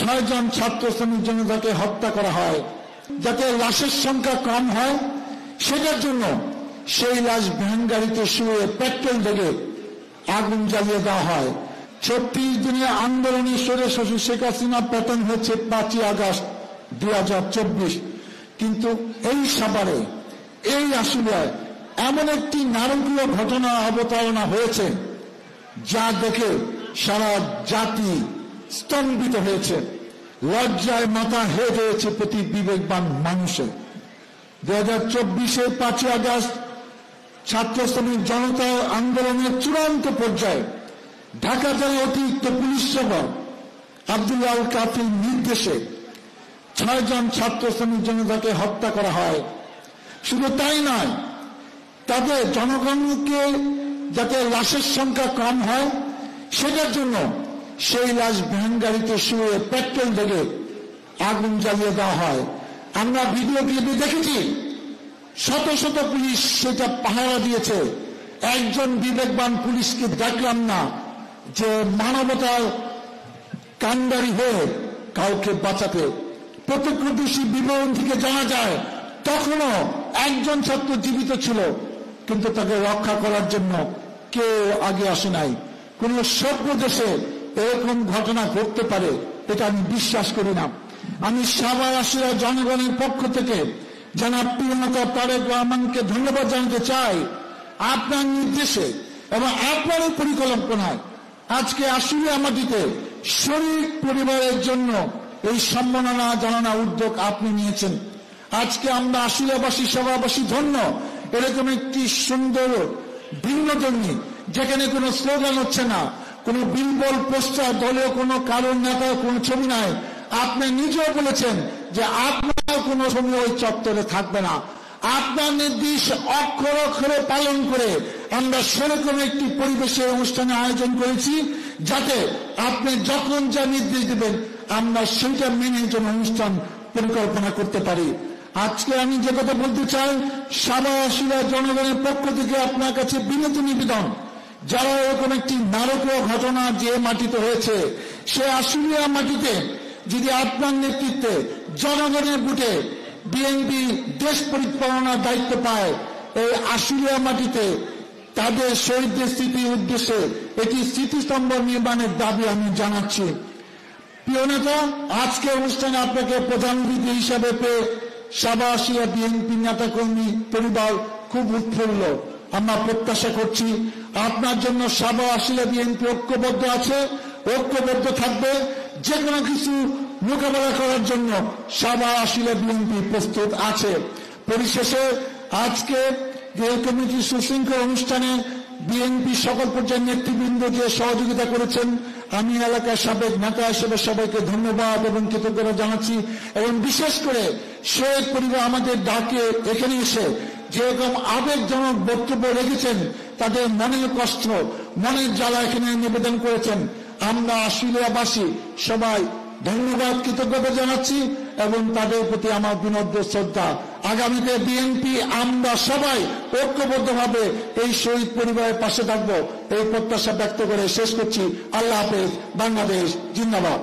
6 জন ছাত্র শ্রমিক জনতাকে হত্যা করা হয়, যাতে লাশের সংখ্যা কম হয় সেটার জন্য সেই লাশ ভ্যান গাড়িতে শুয়ে পেট্রোল ঢেলে আগুন জ্বালিয়ে দেওয়া হয়। 36 দিনের আন্দোলনে স্বৈরশাসক শেখ হাসিনা পতন হয়েছে 5ই আগস্ট 2024। কিন্তু এই সাভারে, এই আশুলিয়ায় এমন একটি নারকীয় ঘটনা অবতারণা হয়েছে যা দেখে সারা জাতি স্তম্ভিত হয়েছে, লজ্জায় মাথা হেঁট হয়েছে প্রতি বিবেকবান মানুষের। 2024-এর 5ই আগস্ট ছাত্র শ্রমিক জনতা আন্দোলনের চূড়ান্ত পর্যায়ে ঢাকা জেলা অতিরিক্ত পুলিশ সুপার আব্দুল্লাহ আল কাফির নির্দেশে 6 জন ছাত্র শ্রমিক জনতাকে হত্যা করা হয়। শুধু তাই নয়, তাদের জনগণকে যাতে লাশের সংখ্যা কম হয় সেটার জন্য সেই লাশ ভ্যান গাড়িতে শুয়ে পেট্রোল ঢেলে আগুন জ্বালিয়ে দেওয়া হয়। আমরা ভিডিও ক্লিপে দেখেছি শত শত পুলিশ সেটা পাহারা দিয়েছে। একজন বিবেকবান পুলিশকে দেখলাম না যে মানবতার কান্ডারি হয়ে কাউকে বাঁচাতে। প্রত্যক্ষদর্শী বিবরণ থেকে জানা যায় তখনও একজন ছাত্র জীবিত ছিল, কিন্তু তাকে রক্ষা করার জন্য কেউ আগে আসে নাই। কোন সভ্য দেশে এরকম ঘটনা ঘটতে পারে এটা আমি বিশ্বাস করি না। আমি সাভার আশুলিয়া জনগণের পক্ষ থেকে জনাব প্রিয়নেতা তারেক রহমানকে ধন্যবাদ জানাতে চাই। আপনার নির্দেশে এবং আপনার পরিকল্পনায় আজকে আশুলিয়া মাটিতে শরীর পরিবারের জন্য এই সম্মাননা জানানো উদ্যোগ আপনি নিয়েছেন। আজকে আমরা আশুলিয়াবাসী সভাবাসী ধন্য এরকম একটি সুন্দর ভিন্নধর্মী, যেখানে কোনো স্লোগান হচ্ছে না, কোনো বিলবল পোস্টার, দলীয় কোনো কারণ নেতার কোনো ছবি নাই। আপনি নিজেও বলেছেন যে আপনার কোনো ছবি ওই চত্বরে থাকবে না। আপনার নির্দেশ অক্ষরে অক্ষরে পালন করে আমরা সেরকম একটি পরিবেশের অনুষ্ঠানে আয়োজন করেছি যাতে আপনি যখন যা নির্দেশ দেবেন আমরা সেইটা মেনে যেন অনুষ্ঠান পরিকল্পনা করতে পারি। আজকে আমি যে কথা বলতে চাই, সাভার আশুলিয়া জনগণের পক্ষ থেকে আপনার কাছে বিনীত নিবেদন, যারা এরকম একটি নারকীয় ঘটনা যে মাটিতে হয়েছে, সে আশুলিয়া মাটিতে যদি আপনার নেতৃত্বে জনগণের ভোটে বিএনপি দেশ পরিচালনার দায়িত্ব পায়, এই আশুলিয়া মাটিতে তাদের শহীদদের স্মৃতির উদ্দেশ্যে একটি স্মৃতিস্তম্ভ নির্মাণের দাবি আমি জানাচ্ছি। প্রিয় নেতা, আজকের অনুষ্ঠানে আপনাকে প্রধান অতিথি হিসাবে পেয়ে সাভার আশুলিয়া বিএনপি নেতাকর্মী পরিবার খুব উৎফুল্ল। আমরা প্রত্যাশা করছি আপনার জন্য সাভার আশুলিয়া বিএনপি ঐক্যবদ্ধ আছে, ঐক্যবদ্ধ থাকবে। যে কোনো কিছু মোকাবেলা করার জন্য সাভার আশুলিয়া বিএনপি প্রস্তুত আছে। পরিশেষে আজকে যে কমিটির সুশৃঙ্খল অনুষ্ঠানে বিএনপি সকল পর্যায়ের নেতৃবৃন্দ যে সহযোগিতা করেছেন, আমি এলাকার সাবেক নেতা হিসেবে সবাইকে ধন্যবাদ এবং কৃতজ্ঞতা জানাচ্ছি। এবং বিশেষ করে শহীদ পরিবার আমাদের ডাকে এখানে এসে যেরকম আবেগজনক বক্তব্য রেখেছেন, তাদের মনের কষ্ট, মনের জ্বালা এখানে নিবেদন করেছেন, আমরা আশুলিয়াবাসী সবাই ধন্যবাদ কৃতজ্ঞতা জানাচ্ছি এবং তাদের প্রতি আমার বিনম্র শ্রদ্ধা। আগামীতে বিএনপি আমরা সবাই ঐক্যবদ্ধভাবে এই শহীদ পরিবারের পাশে থাকবো এই প্রত্যাশা ব্যক্ত করে শেষ করছি। আল্লাহ হাফেজ। বাংলাদেশ জিন্দাবাদ।